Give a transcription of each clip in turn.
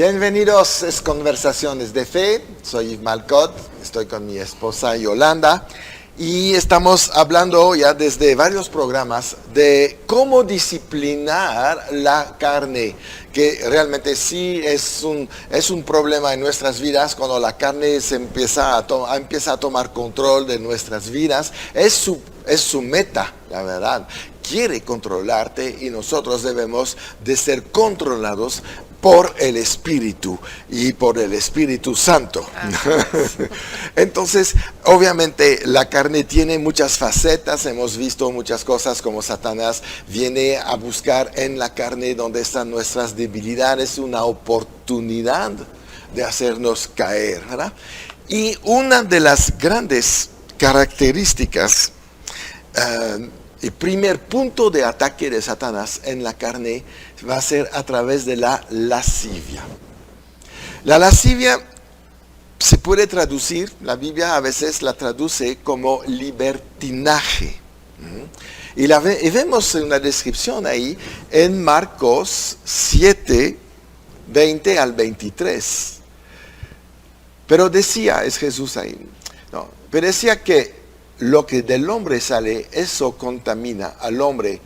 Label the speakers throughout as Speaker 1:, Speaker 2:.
Speaker 1: Bienvenidos, es Conversaciones de Fe. Soy Yves Malcott, estoy con mi esposa Yolanda y estamos hablando ya desde varios programas de cómo disciplinar la carne, que realmente sí es un problema en nuestras vidas cuando la carne se empieza a tomar control de nuestras vidas. Es su meta, la verdad. Quiere controlarte y nosotros debemos de ser controlados por el Espíritu y por el Espíritu Santo. Entonces, obviamente la carne tiene muchas facetas. Hemos visto muchas cosas como Satanás viene a buscar en la carne donde están nuestras debilidades, una oportunidad de hacernos caer, ¿verdad? Y una de las grandes características, el primer punto de ataque de Satanás en la carne va a ser a través de la lascivia. La lascivia se puede traducir, la Biblia a veces la traduce como libertinaje. Y vemos una descripción ahí en Marcos 7, 20 al 23. Pero decía, es Jesús ahí, no, pero decía que lo que del hombre sale, eso contamina al hombre.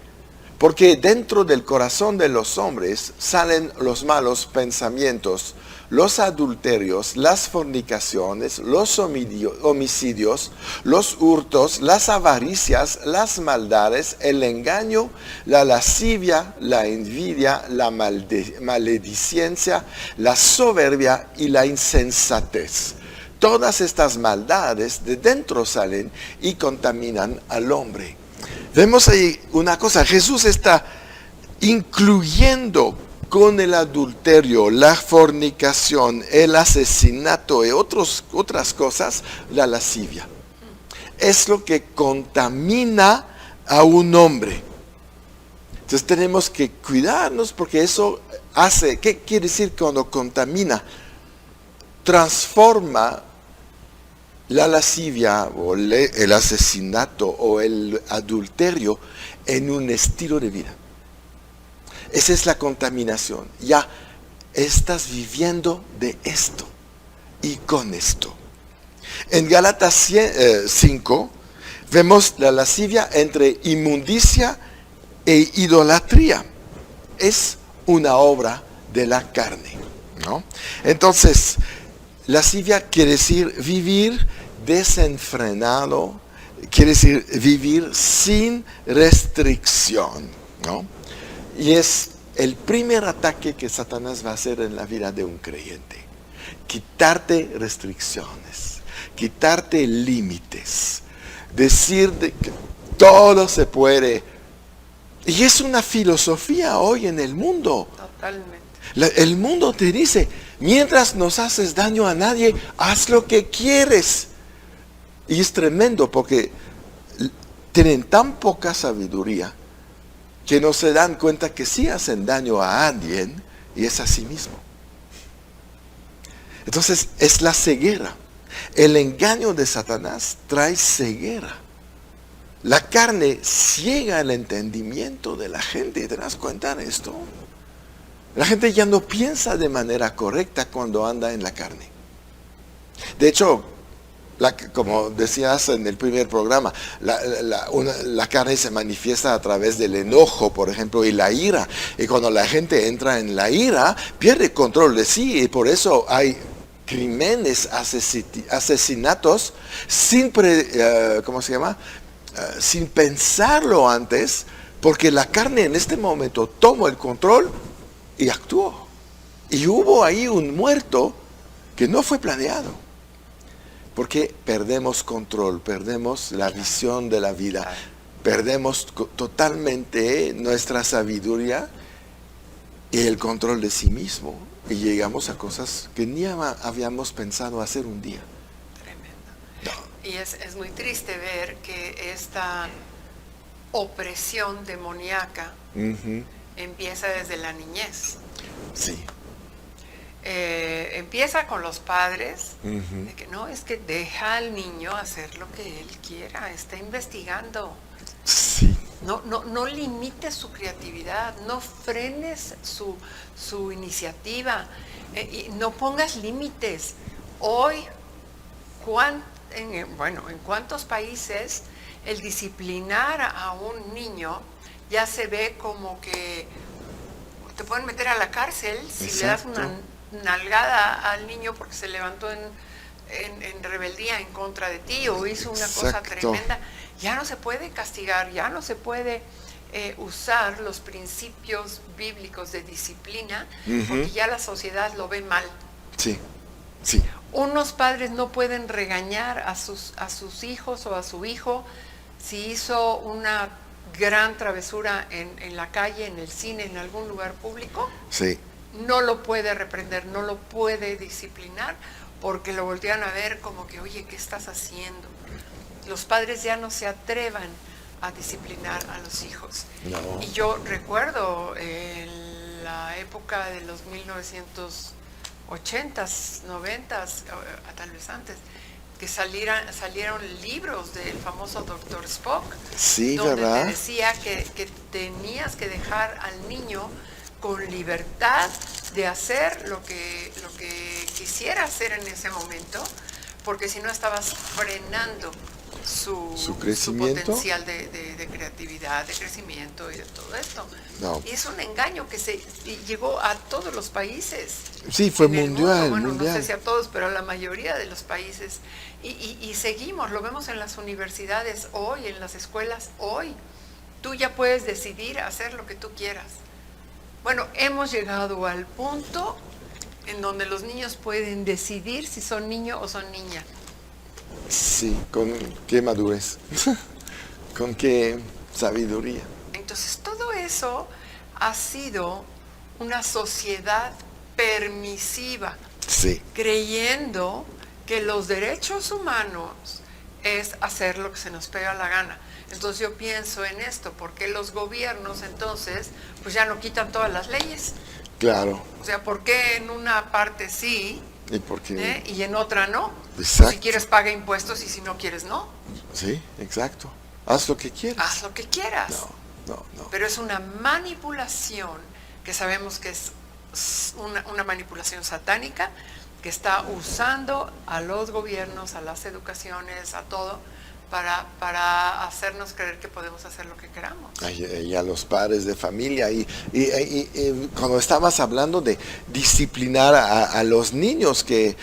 Speaker 1: Porque dentro del corazón de los hombres salen los malos pensamientos, los adulterios, las fornicaciones, los homicidios, los hurtos, las avaricias, las maldades, el engaño, la lascivia, la envidia, la maledicencia, la soberbia y la insensatez. Todas estas maldades de dentro salen y contaminan al hombre. Vemos ahí una cosa, Jesús está incluyendo con el adulterio, la fornicación, el asesinato y otras cosas, la lascivia. Es lo que contamina a un hombre. Entonces tenemos que cuidarnos porque eso hace, ¿qué quiere decir cuando contamina? Transforma la lascivia o el asesinato o el adulterio en un estilo de vida. Esa es la contaminación. Ya estás viviendo de esto y con esto. En Gálatas 5 vemos la lascivia entre inmundicia e idolatría. Es una obra de la carne, ¿no? Entonces, lascivia quiere decir vivir desenfrenado, quiere decir vivir sin restricción, ¿no? Y es el primer ataque que Satanás va a hacer en la vida de un creyente. Quitarte restricciones, quitarte límites, decir que todo se puede. Y es una filosofía hoy en el mundo.
Speaker 2: Totalmente.
Speaker 1: El mundo te dice, mientras no haces daño a nadie, haz lo que quieres. Y es tremendo porque tienen tan poca sabiduría que no se dan cuenta que sí hacen daño a alguien y es a sí mismo. Entonces es la ceguera. El engaño de Satanás trae ceguera. La carne ciega el entendimiento de la gente. ¿Te das cuenta de esto? La gente ya no piensa de manera correcta cuando anda en la carne. De hecho, como decías en el primer programa, la carne se manifiesta a través del enojo, por ejemplo, y la ira. Y cuando la gente entra en la ira, pierde control de sí. Y por eso hay crímenes, asesinatos, sin pensarlo antes, porque la carne en este momento tomó el control y actuó. Y hubo ahí un muerto que no fue planeado. Porque perdemos control, perdemos la visión de la vida, perdemos totalmente nuestra sabiduría y el control de sí mismo. Y llegamos a cosas que ni habíamos pensado hacer un día.
Speaker 2: Tremendo. No. Y es muy triste ver que esta opresión demoníaca empieza desde la niñez.
Speaker 1: Sí.
Speaker 2: Empieza con los padres, de que no, es que deja al niño hacer lo que él quiera, está investigando.
Speaker 1: Sí.
Speaker 2: No limites su creatividad, no frenes su iniciativa, y no pongas límites. Hoy, en cuántos países el disciplinar a un niño ya se ve como que te pueden meter a la cárcel si le das una nalgada al niño porque se levantó en rebeldía en contra de ti o hizo una cosa tremenda. Ya no se puede castigar, ya no se puede usar los principios bíblicos de disciplina, porque ya la sociedad lo ve mal.
Speaker 1: Sí, sí.
Speaker 2: Unos padres no pueden regañar a sus hijos o a su hijo si hizo una gran travesura en la calle, en el cine, en algún lugar público.
Speaker 1: Sí.
Speaker 2: No lo puede reprender, no lo puede disciplinar, porque lo voltean a ver como que, oye, ¿qué estás haciendo? Los padres ya no se atrevan a disciplinar a los hijos.
Speaker 1: No.
Speaker 2: Y yo recuerdo en la época de los 1980s, 90s, tal vez antes, que salieron libros del famoso Dr. Spock,
Speaker 1: sí,
Speaker 2: donde
Speaker 1: ¿verdad?
Speaker 2: te decía que tenías que dejar al niño con libertad de hacer lo que quisiera hacer en ese momento, porque si no estabas frenando su
Speaker 1: crecimiento,
Speaker 2: su potencial de creatividad, de crecimiento y de todo esto.
Speaker 1: No.
Speaker 2: Y es un engaño que llegó a todos los países.
Speaker 1: Sí, fue
Speaker 2: en el
Speaker 1: mundial,
Speaker 2: mundo. Bueno,
Speaker 1: mundial.
Speaker 2: no sé si a todos, pero a la mayoría de los países. Y seguimos, lo vemos en las universidades hoy, en las escuelas hoy. Tú ya puedes decidir hacer lo que tú quieras. Bueno, hemos llegado al punto en donde los niños pueden decidir si son niño o son niña.
Speaker 1: Sí, con qué madurez, con qué sabiduría.
Speaker 2: Entonces, todo eso ha sido una sociedad permisiva,
Speaker 1: Sí,
Speaker 2: creyendo que los derechos humanos es hacer lo que se nos pega la gana. Entonces yo pienso en esto, ¿por qué los gobiernos entonces pues ya no quitan todas las leyes?
Speaker 1: claro.
Speaker 2: O sea, ¿por qué en una parte sí
Speaker 1: ¿Y por qué?
Speaker 2: y en otra no?
Speaker 1: Exacto.
Speaker 2: Si quieres paga impuestos y si no quieres no.
Speaker 1: Sí, exacto. Haz lo que quieras.
Speaker 2: Haz lo que quieras.
Speaker 1: No.
Speaker 2: Pero es una manipulación que sabemos que es una manipulación satánica que está usando a los gobiernos, a las educaciones, a todo, para hacernos creer que podemos hacer lo que queramos.
Speaker 1: Y a los padres de familia. Y cuando estabas hablando de disciplinar a los niños, que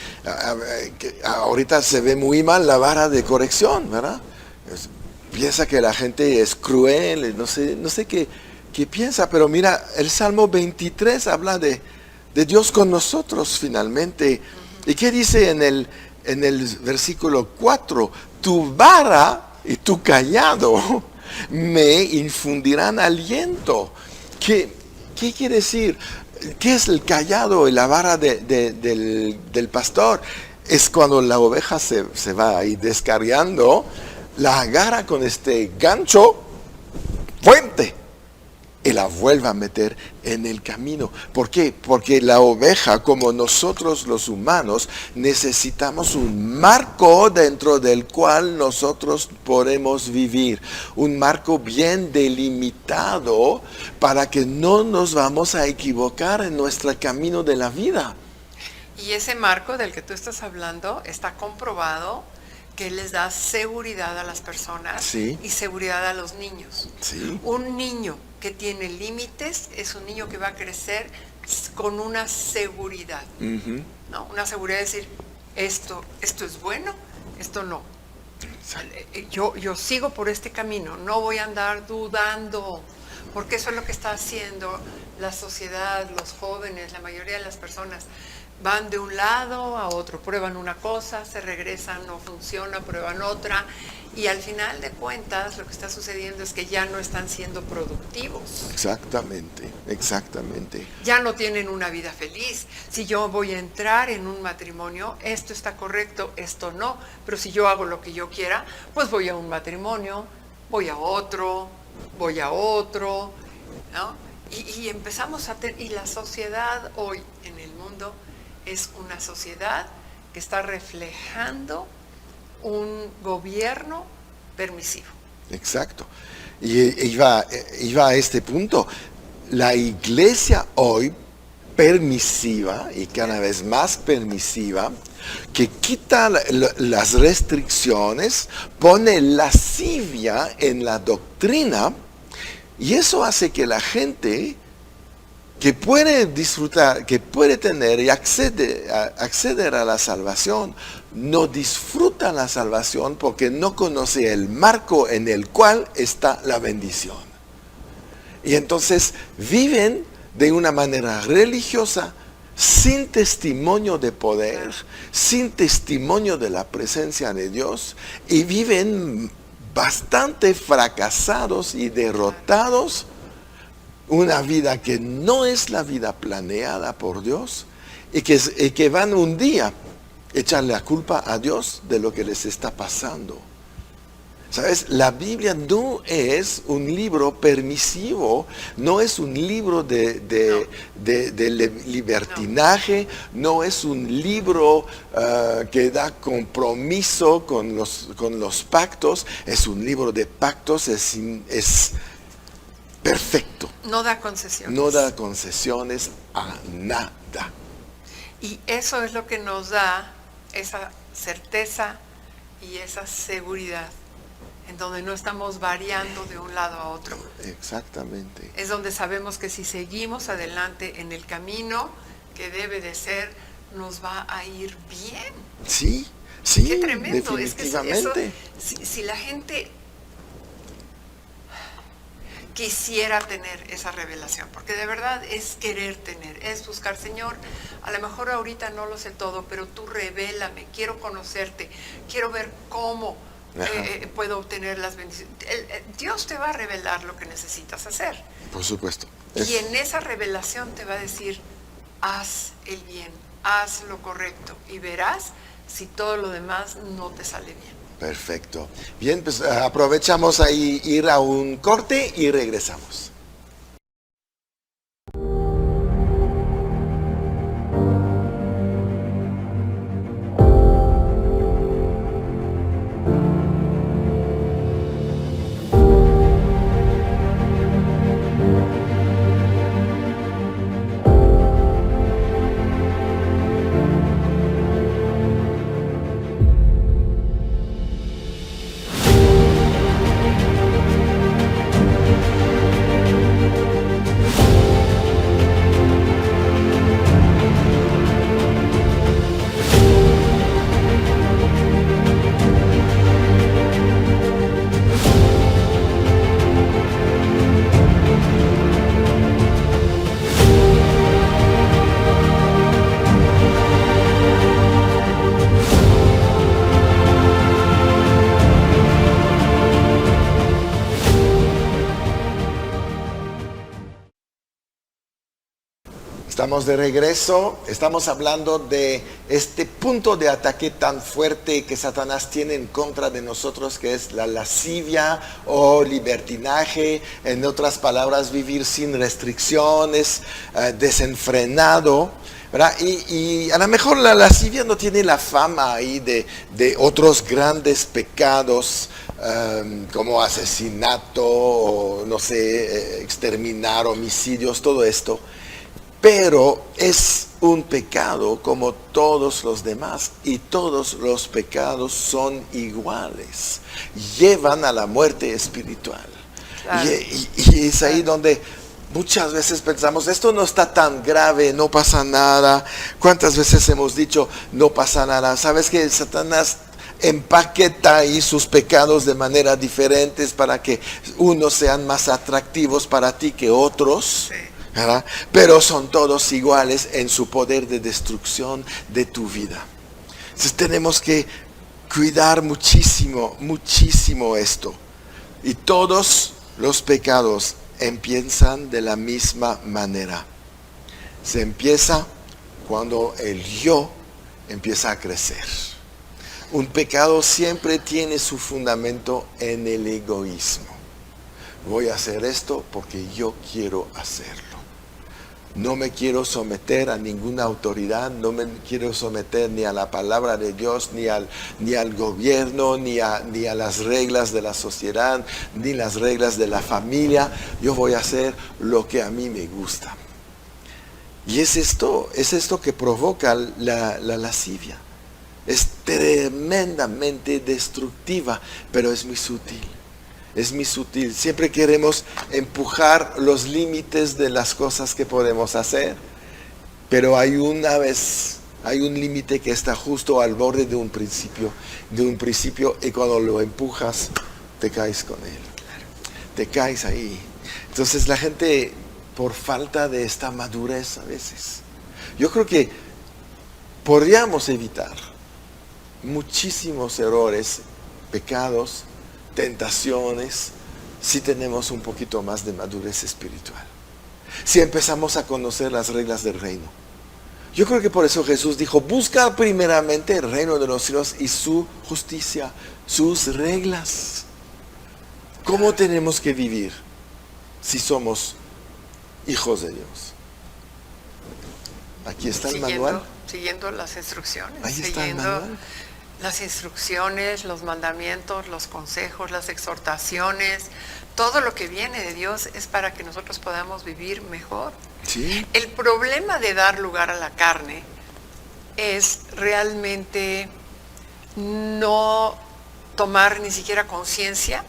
Speaker 1: ahorita se ve muy mal la vara de corrección, ¿verdad? Piensa que la gente es cruel, no sé qué piensa, pero mira, el Salmo 23 habla de Dios con nosotros finalmente. ¿Y qué dice en el versículo 4? Tu vara y tu callado me infundirán aliento. ¿Qué quiere decir? ¿Qué es el callado y la vara del pastor? Es cuando la oveja se va ahí descarriando, la agarra con este gancho fuerte y la vuelve a meter en el camino. ¿Por qué? Porque la oveja, como nosotros los humanos, necesitamos un marco dentro del cual nosotros podemos vivir. Un marco bien delimitado para que no nos vamos a equivocar en nuestro camino de la vida.
Speaker 2: Y ese marco del que tú estás hablando está comprobado que les da seguridad a las personas,
Speaker 1: sí,
Speaker 2: y seguridad a los niños.
Speaker 1: Sí.
Speaker 2: Un niño que tiene límites es un niño que va a crecer con una seguridad, ¿no? Una seguridad de decir, esto es bueno, esto no. Yo sigo por este camino, no voy a andar dudando, porque eso es lo que está haciendo la sociedad, los jóvenes, la mayoría de las personas. Van de un lado a otro, prueban una cosa, se regresan, no funciona, prueban otra, y al final de cuentas lo que está sucediendo es que ya no están siendo productivos.
Speaker 1: Exactamente.
Speaker 2: Ya no tienen una vida feliz. Si yo voy a entrar en un matrimonio, esto está correcto, esto no, pero si yo hago lo que yo quiera, pues voy a un matrimonio, voy a otro, ¿no? Y empezamos a tener, y la sociedad hoy en el mundo es una sociedad que está reflejando un gobierno permisivo.
Speaker 1: Exacto. Y iba a este punto. La iglesia hoy permisiva y cada vez más permisiva, que quita las restricciones, pone lascivia en la doctrina, y eso hace que la gente que puede disfrutar, que puede tener y acceder a la salvación, no disfruta la salvación porque no conoce el marco en el cual está la bendición. Y entonces viven de una manera religiosa, sin testimonio de poder, sin testimonio de la presencia de Dios, y viven bastante fracasados y derrotados, una vida que no es la vida planeada por Dios, y que van un día a echarle la culpa a Dios de lo que les está pasando. ¿Sabes? La Biblia no es un libro permisivo, no es un libro de libertinaje, no es un libro que da compromiso con los pactos, es un libro de pactos, es perfecto.
Speaker 2: No da concesiones.
Speaker 1: No da concesiones a nada.
Speaker 2: Y eso es lo que nos da esa certeza y esa seguridad, en donde no estamos variando de un lado a otro.
Speaker 1: Exactamente.
Speaker 2: Es donde sabemos que si seguimos adelante en el camino que debe de ser, nos va a ir bien.
Speaker 1: Sí, sí,
Speaker 2: qué tremendo.
Speaker 1: definitivamente.
Speaker 2: Es que si la gente quisiera tener esa revelación, porque de verdad es querer tener, es buscar, Señor, a lo mejor ahorita no lo sé todo, pero tú revélame, quiero conocerte, quiero ver cómo puedo obtener las bendiciones. Dios te va a revelar lo que necesitas hacer.
Speaker 1: Por supuesto.
Speaker 2: Y en esa revelación te va a decir, haz el bien, haz lo correcto, y verás si todo lo demás no te sale bien.
Speaker 1: Perfecto. Bien, pues aprovechamos ahí ir a un corte y regresamos. Estamos de regreso, estamos hablando de este punto de ataque tan fuerte que Satanás tiene en contra de nosotros, que es la lascivia o libertinaje, en otras palabras, vivir sin restricciones, desenfrenado, ¿verdad? Y a lo mejor la lascivia no tiene la fama ahí de otros grandes pecados, como asesinato, o no sé, exterminar, homicidios, todo esto. Pero es un pecado como todos los demás, y todos los pecados son iguales, llevan a la muerte espiritual. Claro. Y es ahí donde muchas veces pensamos, esto no está tan grave, no pasa nada. ¿Cuántas veces hemos dicho, no pasa nada? ¿Sabes que Satanás empaqueta ahí sus pecados de manera diferentes para que unos sean más atractivos para ti que otros? Sí. ¿Verdad? Pero son todos iguales en su poder de destrucción de tu vida. Entonces tenemos que cuidar muchísimo, muchísimo esto. Y todos los pecados empiezan de la misma manera. Se empieza cuando el yo empieza a crecer. Un pecado siempre tiene su fundamento en el egoísmo. Voy a hacer esto porque yo quiero hacerlo. No me quiero someter a ninguna autoridad, no me quiero someter ni a la palabra de Dios, ni al gobierno, ni a las reglas de la sociedad, ni las reglas de la familia. Yo voy a hacer lo que a mí me gusta. Y es esto que provoca la lascivia. Es tremendamente destructiva, pero es muy sutil. Es muy sutil. Siempre queremos empujar los límites de las cosas que podemos hacer, pero hay un límite que está justo al borde de un principio, y cuando lo empujas, te caes con él. Te caes ahí. Entonces la gente, por falta de esta madurez a veces, yo creo que podríamos evitar muchísimos errores, pecados, tentaciones, si tenemos un poquito más de madurez espiritual. Si empezamos a conocer las reglas del reino. Yo creo que por eso Jesús dijo, busca primeramente el reino de los cielos y su justicia, sus reglas. ¿Cómo tenemos que vivir si somos hijos de Dios? Aquí está el manual.
Speaker 2: Siguiendo las instrucciones.
Speaker 1: Ahí está el manual.
Speaker 2: Las instrucciones, los mandamientos, los consejos, las exhortaciones, todo lo que viene de Dios es para que nosotros podamos vivir mejor.
Speaker 1: Sí.
Speaker 2: El problema de dar lugar a la carne es realmente no tomar ni siquiera conciencia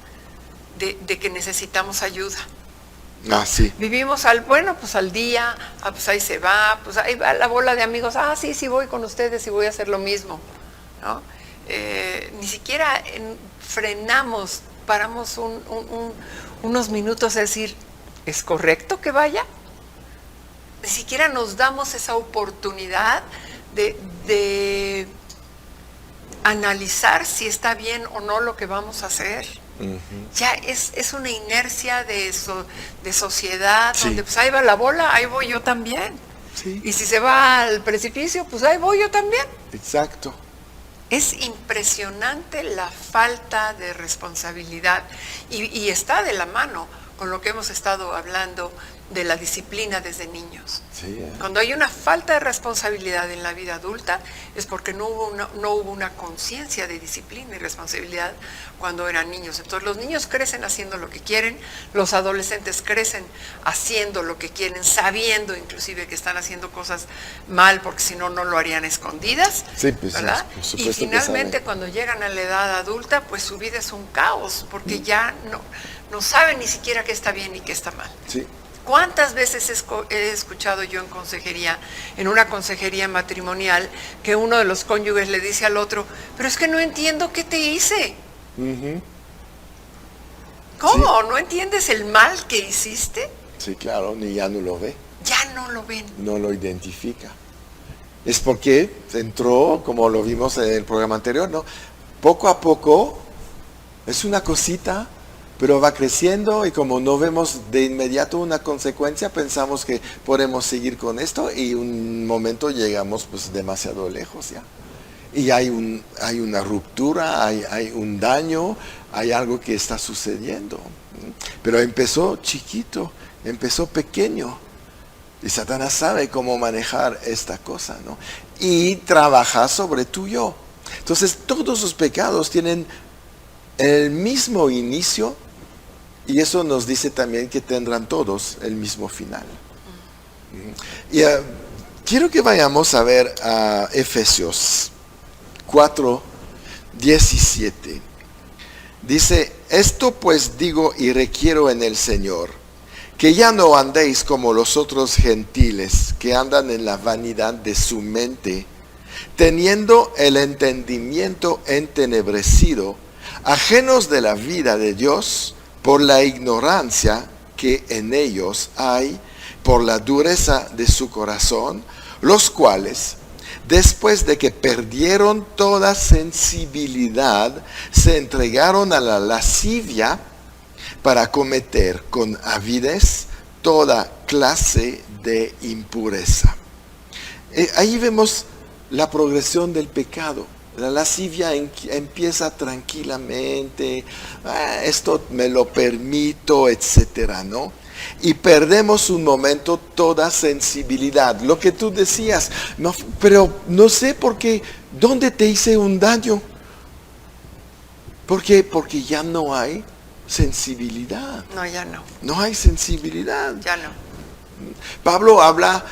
Speaker 2: de que necesitamos ayuda.
Speaker 1: Sí.
Speaker 2: Vivimos al día, pues ahí se va, pues ahí va la bola de amigos, sí voy con ustedes y voy a hacer lo mismo, ¿no? Ni siquiera frenamos, paramos unos minutos a decir, ¿es correcto que vaya? Ni siquiera nos damos esa oportunidad de analizar si está bien o no lo que vamos a hacer. Uh-huh. Ya es una inercia de sociedad, sí, donde pues ahí va la bola, ahí voy yo también. Sí. Y si se va al precipicio, pues ahí voy yo también.
Speaker 1: Exacto.
Speaker 2: Es impresionante la falta de responsabilidad y está de la mano con lo que hemos estado hablando de la disciplina desde niños. Sí, Cuando hay una falta de responsabilidad en la vida adulta es porque no hubo una conciencia de disciplina y responsabilidad cuando eran niños. Entonces los niños crecen haciendo lo que quieren, los adolescentes crecen haciendo lo que quieren, sabiendo inclusive que están haciendo cosas mal porque si no, no lo harían escondidas, sí, pues, ¿verdad? Y finalmente cuando llegan a la edad adulta, pues su vida es un caos porque ya no saben ni siquiera qué está bien y qué está mal. Sí. ¿Cuántas veces he escuchado yo en una consejería matrimonial, que uno de los cónyuges le dice al otro, pero es que no entiendo qué te hice? Uh-huh. ¿Cómo? Sí. ¿No entiendes el mal que hiciste?
Speaker 1: Sí, claro, ni ya no lo ve.
Speaker 2: Ya no lo ven.
Speaker 1: No lo identifica. Es porque entró, como lo vimos en el programa anterior, ¿no? Poco a poco, es una cosita, pero va creciendo y como no vemos de inmediato una consecuencia, pensamos que podemos seguir con esto y un momento llegamos pues demasiado lejos ya. Y hay una ruptura, hay un daño, hay algo que está sucediendo. Pero empezó chiquito, empezó pequeño. Y Satanás sabe cómo manejar esta cosa, ¿no? Y trabaja sobre tu yo. Entonces todos los pecados tienen el mismo inicio y eso nos dice también que tendrán todos el mismo final. Y quiero que vayamos a ver a Efesios 4:17. Dice, esto pues digo y requiero en el Señor, que ya no andéis como los otros gentiles que andan en la vanidad de su mente, teniendo el entendimiento entenebrecido, ajenos de la vida de Dios, por la ignorancia que en ellos hay, por la dureza de su corazón, los cuales, después de que perdieron toda sensibilidad, se entregaron a la lascivia para cometer con avidez toda clase de impureza. Ahí vemos la progresión del pecado. La lascivia empieza tranquilamente, esto me lo permito, etcétera, ¿no? y perdemos un momento toda sensibilidad. Lo que tú decías, no, pero no sé por qué, ¿dónde te hice un daño? ¿Por qué? Porque ya no hay sensibilidad.
Speaker 2: No, ya no.
Speaker 1: No hay sensibilidad.
Speaker 2: Ya no.
Speaker 1: Pablo habla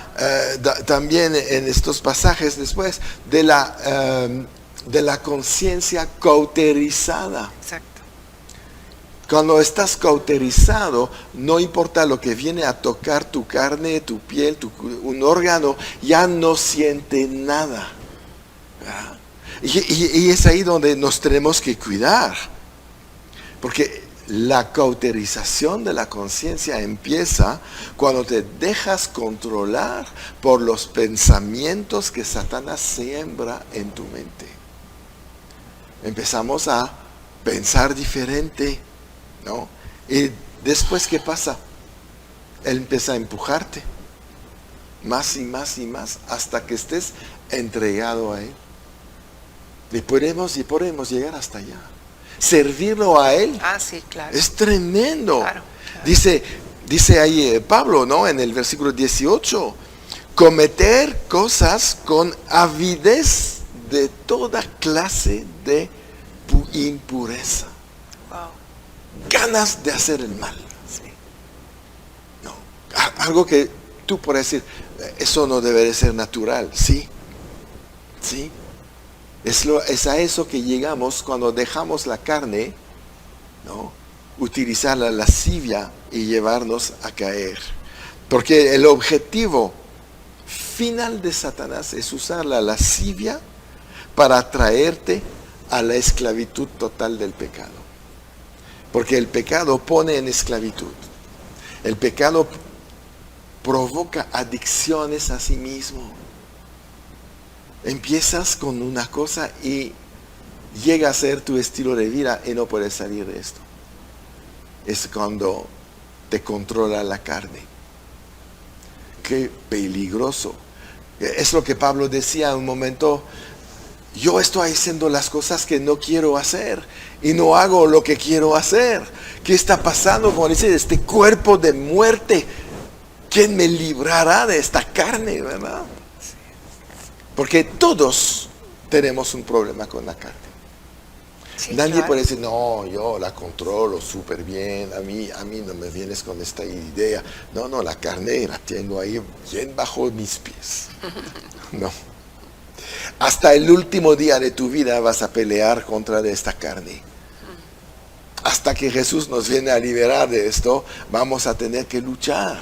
Speaker 1: también en estos pasajes después de la conciencia cauterizada.
Speaker 2: Exacto.
Speaker 1: Cuando estás cauterizado, no importa lo que viene a tocar tu carne, tu piel, un órgano, ya no siente nada. ¿Verdad? Y es ahí donde nos tenemos que cuidar. Porque la cauterización de la conciencia empieza cuando te dejas controlar por los pensamientos que Satanás siembra en tu mente. Empezamos a pensar diferente, ¿no? Y después, ¿qué pasa? Él empieza a empujarte más y más y más hasta que estés entregado a Él. Y podemos llegar hasta allá. Servirlo a Él.
Speaker 2: Ah, sí, claro.
Speaker 1: Es tremendo.
Speaker 2: Claro.
Speaker 1: Dice ahí Pablo, ¿no? En el versículo 18, cometer cosas con avidez de toda clase de impureza.
Speaker 2: Wow.
Speaker 1: Ganas de hacer el mal.
Speaker 2: Sí.
Speaker 1: No. Algo que tú puedes decir, eso no debe de ser natural. Sí. Sí. Es a eso que llegamos cuando dejamos la carne, ¿no? Utilizar la lascivia y llevarnos a caer. Porque el objetivo final de Satanás es usar la lascivia para atraerte a la esclavitud total del pecado. Porque el pecado pone en esclavitud. El pecado provoca adicciones a sí mismo. Empiezas con una cosa y llega a ser tu estilo de vida y no puedes salir de esto. Es cuando te controla la carne. Qué peligroso. Es lo que Pablo decía en un momento. Yo estoy haciendo las cosas que no quiero hacer y no hago lo que quiero hacer. ¿Qué está pasando? Como dice, este cuerpo de muerte. ¿Quién me librará de esta carne, verdad? Porque todos tenemos un problema con la carne.
Speaker 2: Sí,
Speaker 1: Nadie
Speaker 2: claro.
Speaker 1: puede decir, no, yo la controlo súper bien, a mí no me vienes con esta idea. No, la carne la tengo ahí bien bajo mis pies. No. Hasta el último día de tu vida vas a pelear contra esta carne. Hasta que Jesús nos viene a liberar de esto, vamos a tener que luchar.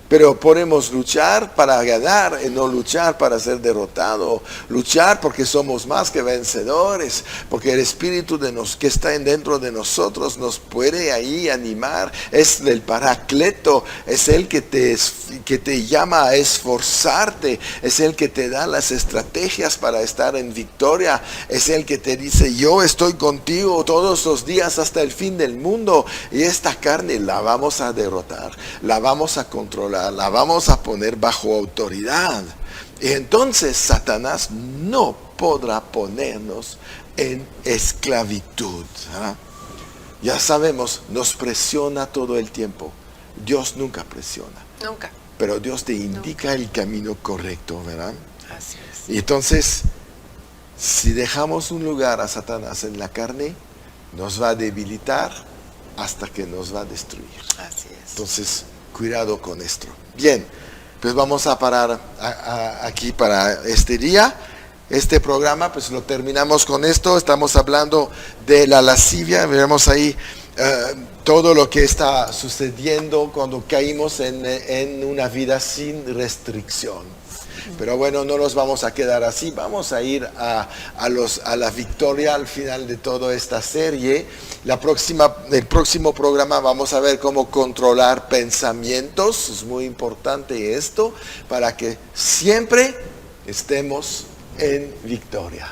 Speaker 1: Pero podemos luchar para ganar y no luchar para ser derrotado. Luchar porque somos más que vencedores. Porque el Espíritu que está dentro de nosotros nos puede ahí animar. Es el Paracleto. Es el que te llama a esforzarte. Es el que te da las estrategias para estar en victoria. Es el que te dice, yo estoy contigo todos los días hasta el fin del mundo. Y esta carne la vamos a derrotar. La vamos a controlar. La vamos a poner bajo autoridad. Y entonces Satanás no podrá ponernos en esclavitud. ¿Ah? Ya sabemos, nos presiona todo el tiempo. Dios nunca presiona.
Speaker 2: Nunca.
Speaker 1: Pero Dios te indica el camino correcto, ¿verdad?
Speaker 2: Así es.
Speaker 1: Y entonces, si dejamos un lugar a Satanás en la carne, nos va a debilitar hasta que nos va a destruir.
Speaker 2: Así es.
Speaker 1: Entonces, cuidado con esto. Bien, pues vamos a parar aquí para este día. Este programa, pues lo terminamos con esto. Estamos hablando de la lascivia. Veremos ahí todo lo que está sucediendo cuando caímos en una vida sin restricción. Pero bueno, no nos vamos a quedar así. Vamos a ir a la victoria al final de toda esta serie. El próximo programa vamos a ver cómo controlar pensamientos. Es muy importante esto para que siempre estemos en victoria.